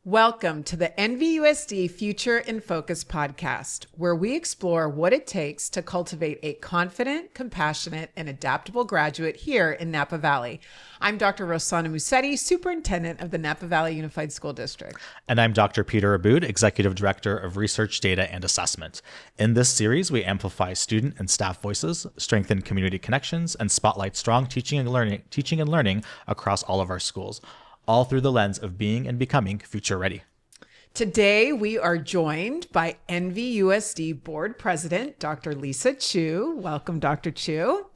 Welcome to the NVUSD Future in Focus podcast, where we explore what it takes to cultivate a confident, compassionate, and adaptable graduate here in Napa Valley. I'm Dr. Rosanna Mucetti, Superintendent of the Napa Valley Unified School District. And I'm Dr. Peter Abboud, Executive Director of Research, Data, and Assessment. In this series, we amplify student and staff voices, strengthen community connections, and spotlight strong teaching and learning across all of our schools, all through the lens of being and becoming future ready. Today, we are joined by NVUSD Board President, Dr. Lisa Chu. Welcome, Dr. Chu.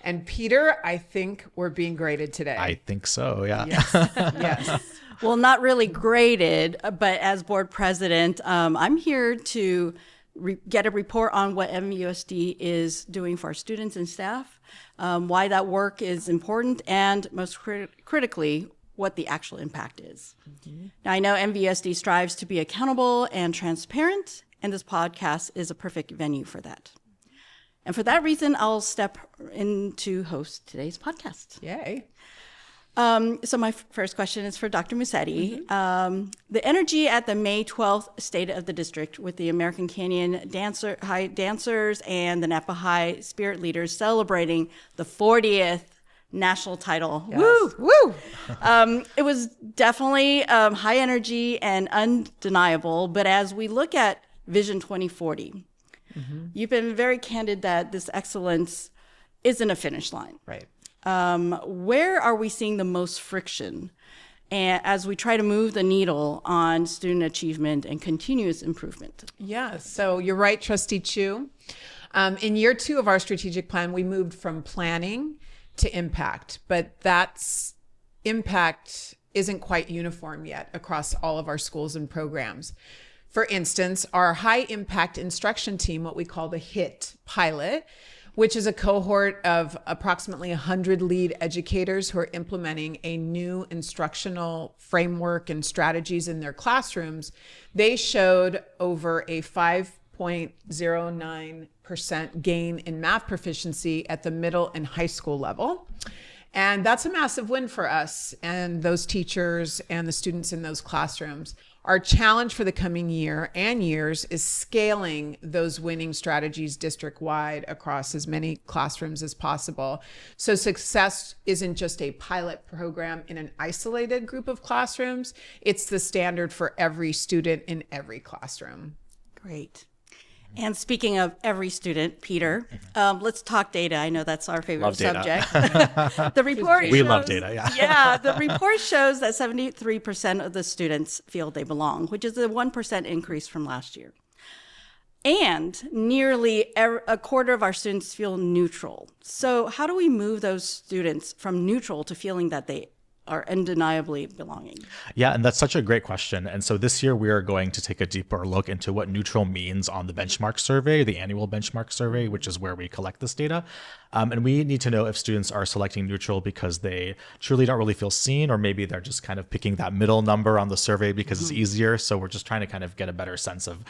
And Peter, I think we're being graded today. I think so, yeah. Yes. Yes. Well, not really graded, but as board president, I'm here to get a report on what NVUSD is doing for our students and staff, why that work is important, and most critically, what the actual impact is. Mm-hmm. Now, I know NVUSD strives to be accountable and transparent, and this podcast is a perfect venue for that. And for that reason, I'll step in to host today's podcast. Yay. So my first question is for Dr. Mucetti. Mm-hmm. The energy at the May 12th State of the District with the American Canyon High dancers and the Napa High spirit leaders celebrating the 40th national title. Yes. Woo! Woo! It was definitely high energy and undeniable. But as we look at Vision 2040, mm-hmm. you've been very candid that this excellence isn't a finish line. Right. Where are we seeing the most friction as we try to move the needle on student achievement and continuous improvement? Yeah, so you're right, Trustee Chu. In year 2 of our strategic plan, we moved from planning to impact, but that's impact isn't quite uniform yet across all of our schools and programs. For instance, our high impact instruction team, what we call the HIT pilot, which is a cohort of approximately 100 lead educators who are implementing a new instructional framework and strategies in their classrooms, they showed over a 5.09% gain in math proficiency at the middle and high school level. And that's a massive win for us and those teachers and the students in those classrooms. Our challenge for the coming year and years is scaling those winning strategies district-wide across as many classrooms as possible. So success isn't just a pilot program in an isolated group of classrooms, it's the standard for every student in every classroom. Great. And speaking of every student, Peter, let's talk data. I know that's our favorite subject. The report we love data, yeah. Yeah, the report shows that 73% of the students feel they belong, which is a 1% increase from last year. And nearly a quarter of our students feel neutral. So how do we move those students from neutral to feeling that they are undeniably belonging? Yeah, and that's such a great question. And so this year we are going to take a deeper look into what neutral means on the benchmark survey, the annual benchmark survey, which is where we collect this data. And we need to know if students are selecting neutral because they truly don't really feel seen, or maybe they're just kind of picking that middle number on the survey because it's easier. So we're just trying to kind of get a better sense of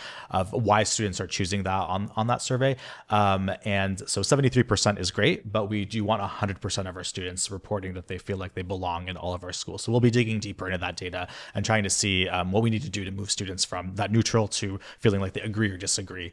why students are choosing that on that survey. And so 73% is great, but we do want 100% of our students reporting that they feel like they belong in all of our schools. So we'll be digging deeper into that data and trying to see what we need to do to move students from that neutral to feeling like they agree or disagree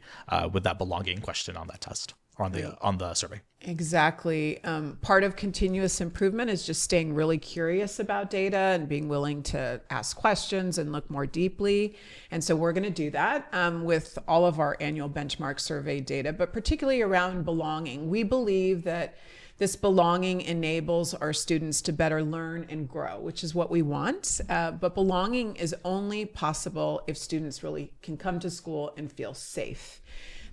with that belonging question on that test or on the survey. Exactly. Part of continuous improvement is just staying really curious about data and being willing to ask questions and look more deeply. And so we're going to do that with all of our annual benchmark survey data, but particularly around belonging. We believe that this belonging enables our students to better learn and grow, which is what we want. But belonging is only possible if students really can come to school and feel safe.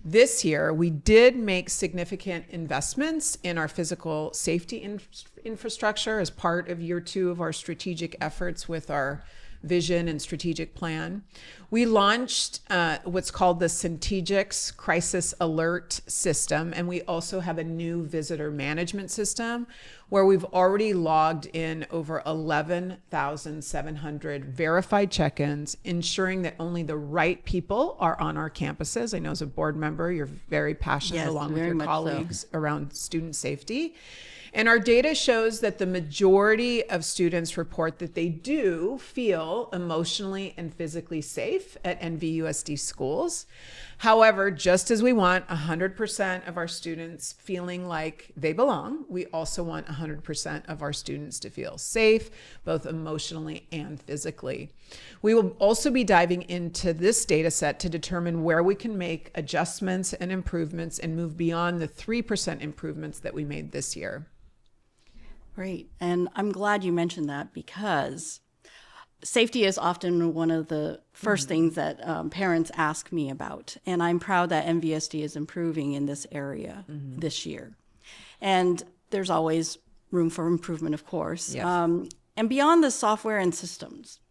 This year, we did make significant investments in our physical safety infrastructure as part of year 2 of our strategic efforts with our vision and strategic plan. We launched what's called the Centegix Crisis Alert System, and we also have a new visitor management system where we've already logged in over 11,700 verified check-ins, ensuring that only the right people are on our campuses. I know as a board member, you're very passionate along with your colleagues around student safety. And our data shows that the majority of students report that they do feel emotionally and physically safe at NVUSD schools. However, just as we want 100% of our students feeling like they belong, we also want 100% of our students to feel safe, both emotionally and physically. We will also be diving into this data set to determine where we can make adjustments and improvements and move beyond the 3% improvements that we made this year. Great. And I'm glad you mentioned that, because safety is often one of the first things that parents ask me about. And I'm proud that NVUSD is improving in this area this year. And there's always room for improvement, of course. Yes. And beyond the software and systems,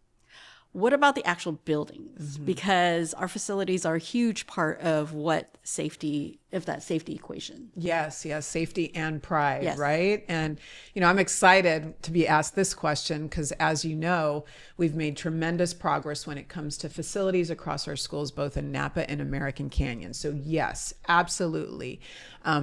what about the actual buildings? Because our facilities are a huge part of what safety, of that safety equation. Yes, safety and pride, Yes. right? And, I'm excited to be asked this question because, as you know, we've made tremendous progress when it comes to facilities across our schools, both in Napa and American Canyon. So yes, absolutely.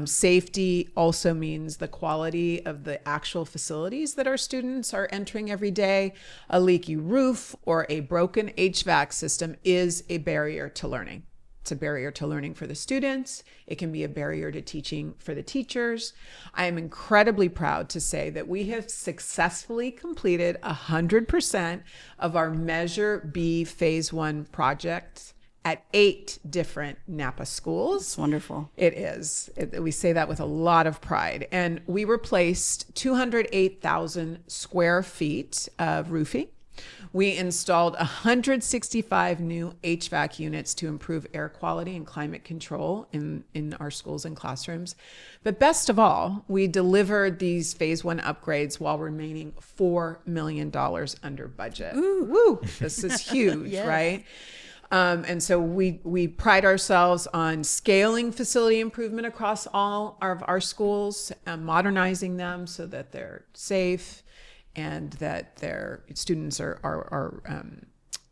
Safety also means the quality of the actual facilities that our students are entering every day. A leaky roof or a broken HVAC system is a barrier to learning. It's a barrier to learning for the students. It can be a barrier to teaching for the teachers. I am incredibly proud to say that we have successfully completed 100% of our Measure B Phase 1 projects at 8 different Napa schools. It's wonderful. It is. We say that with a lot of pride. And we replaced 208,000 square feet of roofing. We installed 165 new HVAC units to improve air quality and climate control in our schools and classrooms. But best of all, we delivered these Phase 1 upgrades while remaining $4 million under budget. Ooh. Woo! This is huge, Yes. right? And so we pride ourselves on scaling facility improvement across all of our schools, modernizing them so that they're safe and that their students are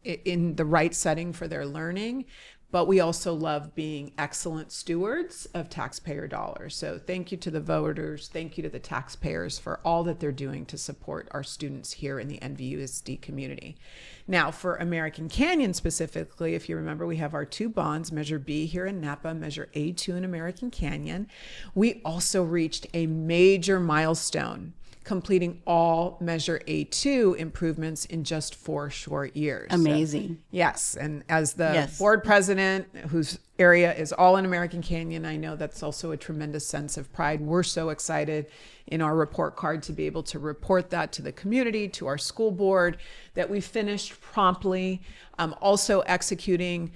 in the right setting for their learning. But we also love being excellent stewards of taxpayer dollars. So thank you to the voters, thank you to the taxpayers for all that they're doing to support our students here in the NVUSD community. Now, for American Canyon specifically, if you remember, we have our 2 bonds, Measure B here in Napa, Measure A2 in American Canyon. We also reached a major milestone, completing all Measure A2 improvements in just 4 short years. Amazing. So, yes. And as the Yes. board president, whose area is all in American Canyon, I know that's also a tremendous sense of pride. We're so excited in our report card to be able to report that to the community, to our school board, that we finished promptly, also executing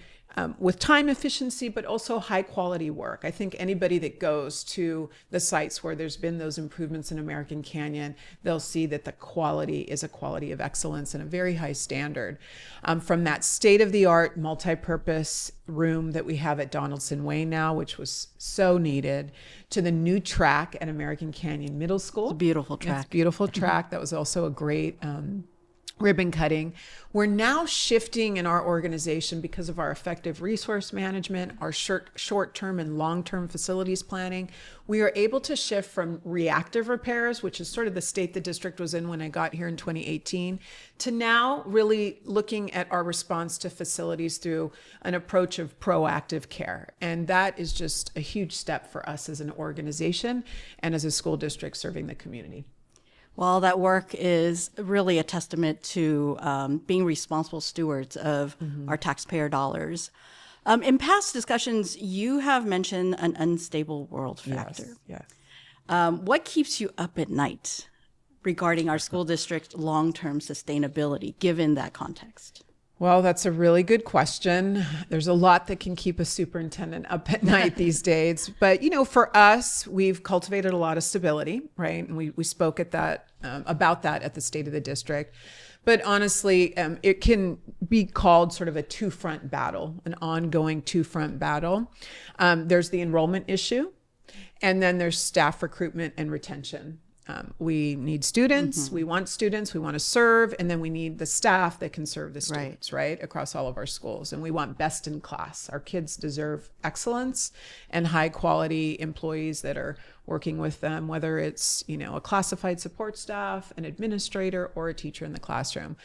with time efficiency, but also high quality work. I think anybody that goes to the sites where there's been those improvements in American Canyon, they'll see that the quality is a quality of excellence and a very high standard. From that state-of-the-art multi-purpose room that we have at Donaldson Way now, which was so needed, to the new track at American Canyon Middle School. It's a beautiful track. It's a beautiful track. That was also a great ribbon cutting. We're now shifting in our organization because of our effective resource management, our short-term and long-term facilities planning. We are able to shift from reactive repairs, which is sort of the state the district was in when I got here in 2018, to now really looking at our response to facilities through an approach of proactive care. And that is just a huge step for us as an organization and as a school district serving the community. Well, that work is really a testament to being responsible stewards of our taxpayer dollars. In past discussions, you have mentioned an unstable world factor. Yes. What keeps you up at night regarding our school district's long-term sustainability, given that context? Well, that's a really good question. There's a lot that can keep a superintendent up at night these days. But, for us, we've cultivated a lot of stability, right? And we spoke at that about that at the State of the District. But honestly, it can be called sort of a 2-front battle, an ongoing 2-front battle. There's the enrollment issue, and then there's staff recruitment and retention. We need students, we want to serve, and then we need the staff that can serve the students, right, across all of our schools. And we want best in class. Our kids deserve excellence and high quality employees that are working with them, whether it's, a classified support staff, an administrator, or a teacher in the classroom.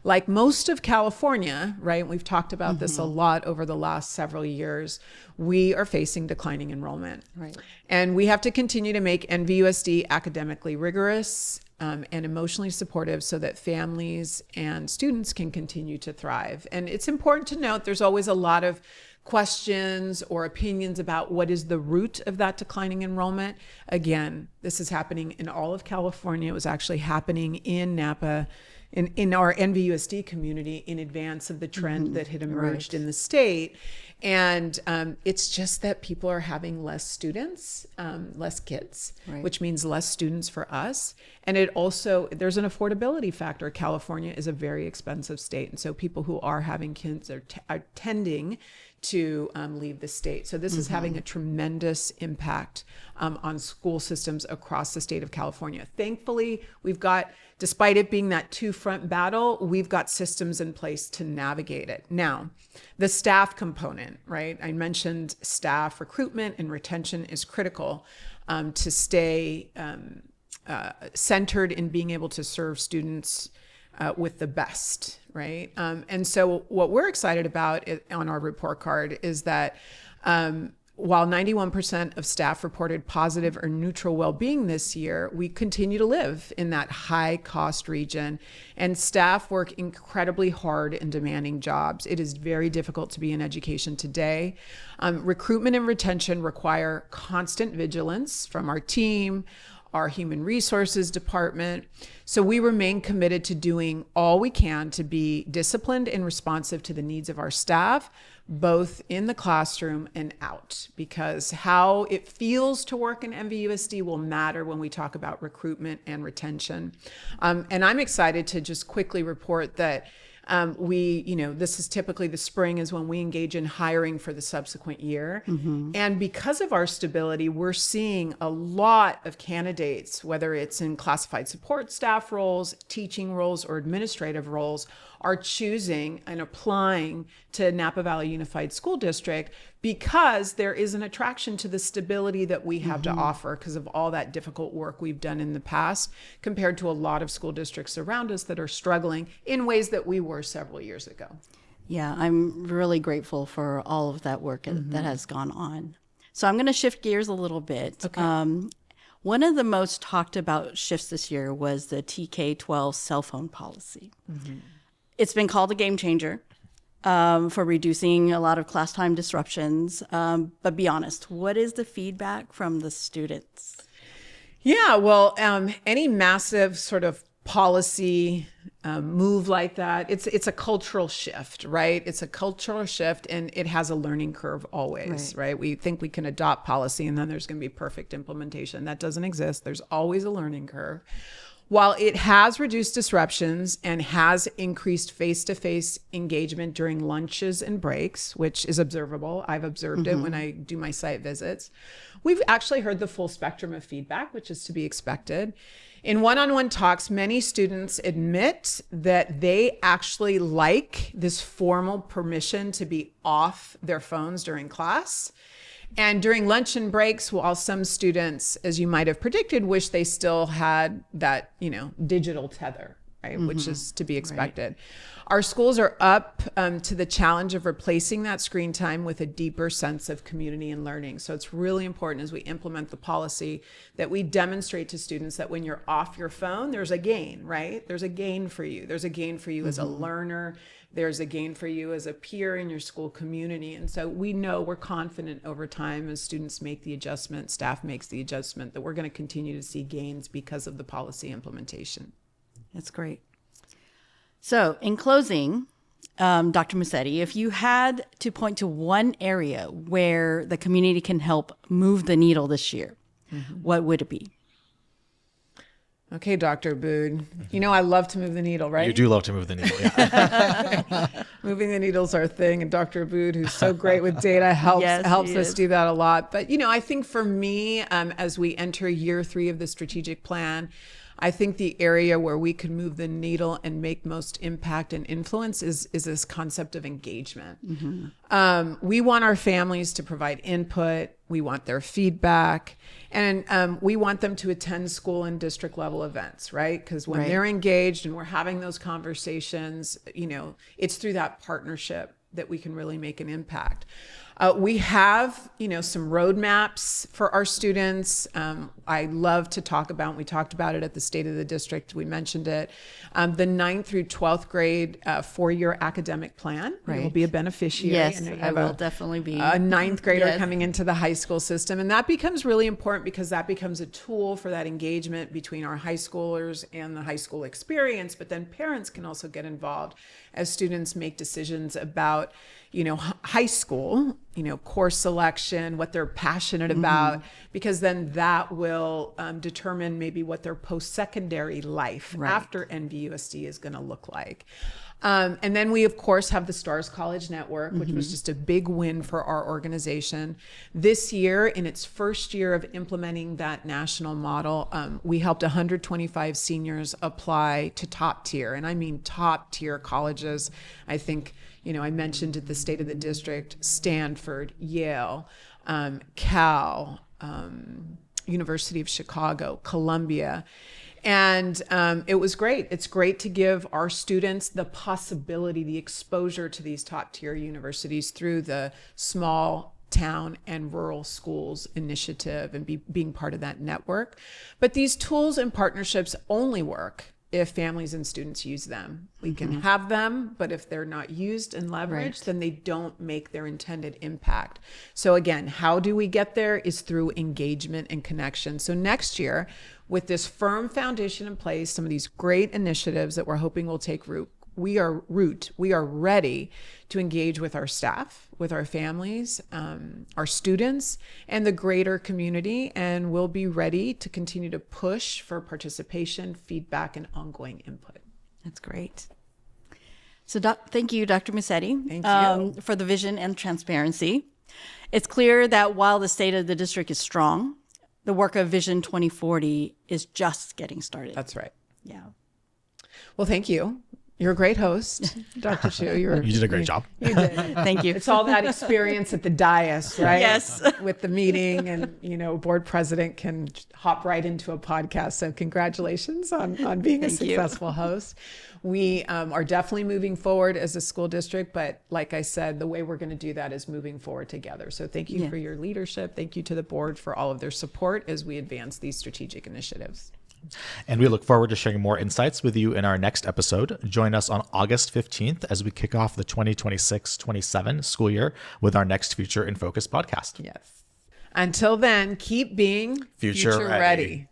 Like most of California, right? We've talked about this a lot over the last several years. We are facing declining enrollment. Right. And we have to continue to make NVUSD academically rigorous and emotionally supportive so that families and students can continue to thrive. And it's important to note there's always a lot of questions or opinions about what is the root of that declining enrollment. Again, this is happening in all of California. It was actually happening in Napa, in our NVUSD community, in advance of the trend that had emerged in the state. And it's just that people are having less students, less kids, which means less students for us. And it also, there's an affordability factor. California is a very expensive state. And so people who are having kids are tending to leave the state. So this is having a tremendous impact on school systems across the state of California. Thankfully, we've got, despite it being that two-front battle, we've got systems in place to navigate it. Now, the staff component, right? I mentioned staff recruitment and retention is critical to stay centered in being able to serve students with the best, right? And so what we're excited about on our report card is that while 91% of staff reported positive or neutral well-being this year, we continue to live in that high-cost region, and staff work incredibly hard in demanding jobs. It is very difficult to be in education today. Recruitment and retention require constant vigilance from our team, our human resources department. So we remain committed to doing all we can to be disciplined and responsive to the needs of our staff, both in the classroom and out, because how it feels to work in NVUSD will matter when we talk about recruitment and retention. And I'm excited to just quickly report that this is typically the spring is when we engage in hiring for the subsequent year. And because of our stability, we're seeing a lot of candidates, whether it's in classified support staff roles, teaching roles, or administrative roles, are choosing and applying to Napa Valley Unified School District because there is an attraction to the stability that we have to offer because of all that difficult work we've done in the past compared to a lot of school districts around us that are struggling in ways that we were several years ago. Yeah, I'm really grateful for all of that work that has gone on. So I'm going to shift gears a little bit. Okay. One of the most talked about shifts this year was the TK-12 cell phone policy. It's been called a game changer for reducing a lot of class time disruptions. But be honest, what is the feedback from the students? Yeah, well, any massive sort of policy move like that, it's a cultural shift, right? It's a cultural shift, and it has a learning curve always, right? We think we can adopt policy and then there's going to be perfect implementation. That doesn't exist. There's always a learning curve. While it has reduced disruptions and has increased face-to-face engagement during lunches and breaks, which is observable, I've observed it when I do my site visits, we've actually heard the full spectrum of feedback, which is to be expected. In one-on-one talks, many students admit that they actually like this formal permission to be off their phones during class. And during lunch and breaks, while some students, as you might have predicted, wish they still had that, digital tether, right? Which is to be expected. Our schools are up to the challenge of replacing that screen time with a deeper sense of community and learning. So it's really important as we implement the policy that we demonstrate to students that when you're off your phone, there's a gain, right? There's a gain for you. There's a gain for you as a learner. There's a gain for you as a peer in your school community. And so we're confident over time as students make the adjustment, staff makes the adjustment, that we're going to continue to see gains because of the policy implementation. That's great. So in closing, Dr. Mucetti, if you had to point to one area where the community can help move the needle this year, what would it be? Okay, Dr. Abboud. I love to move the needle, right? You do love to move the needle, yeah. Moving the needle's our thing, and Dr. Abboud, who's so great with data, helps us do that a lot. But, I think for me, as we enter year 3 of the strategic plan, I think the area where we can move the needle and make most impact and influence is this concept of engagement. We want our families to provide input. We want their feedback, and we want them to attend school and district level events, right? Because when they're engaged and we're having those conversations, it's through that partnership that we can really make an impact. We have, some roadmaps for our students. I love to talk about, we talked about it at the State of the District, we mentioned it, the 9th through 12th grade 4-year academic plan. Right. You will be a beneficiary. Yes, I will definitely be. A 9th grader coming into the high school system. And that becomes really important because that becomes a tool for that engagement between our high schoolers and the high school experience. But then parents can also get involved as students make decisions about, high school, course selection, what they're passionate about, because then that will determine maybe what their post-secondary life after NVUSD is going to look like. And then we, of course, have the Stars College Network, which was just a big win for our organization. This year, in its first year of implementing that national model, we helped 125 seniors apply to top tier, and I mean top tier colleges. I think, I mentioned at the State of the District, Stanford, Yale, Cal, University of Chicago, Columbia. And it was great. It's great to give our students the possibility, the exposure to these top tier universities through the small town and rural schools initiative and being part of that network. But these tools and partnerships only work if families and students use them. We can have them, but if they're not used and leveraged, then they don't make their intended impact. So again, how do we get there is through engagement and connection. So next year, with this firm foundation in place, some of these great initiatives that we're hoping will take root, we are ready to engage with our staff, with our families, our students, and the greater community, and we'll be ready to continue to push for participation, feedback, and ongoing input. That's great. So thank you, Dr. Mucetti, Thank you. for the vision and transparency. It's clear that while the State of the District is strong, the work of Vision 2040 is just getting started. That's right. Yeah. Well, thank you. You're a great host, Dr. Chu. You did a great job. You did. Thank you. It's all that experience at the dais, right? Yes. With the meeting, and board president can hop right into a podcast. So congratulations on being a successful host. We are definitely moving forward as a school district, but like I said, the way we're going to do that is moving forward together. So thank you for your leadership. Thank you to the board for all of their support as we advance these strategic initiatives. And we look forward to sharing more insights with you in our next episode. Join us on August 15th as we kick off the 2026-27 school year with our next Future in Focus podcast. Yes. Until then, keep being future ready.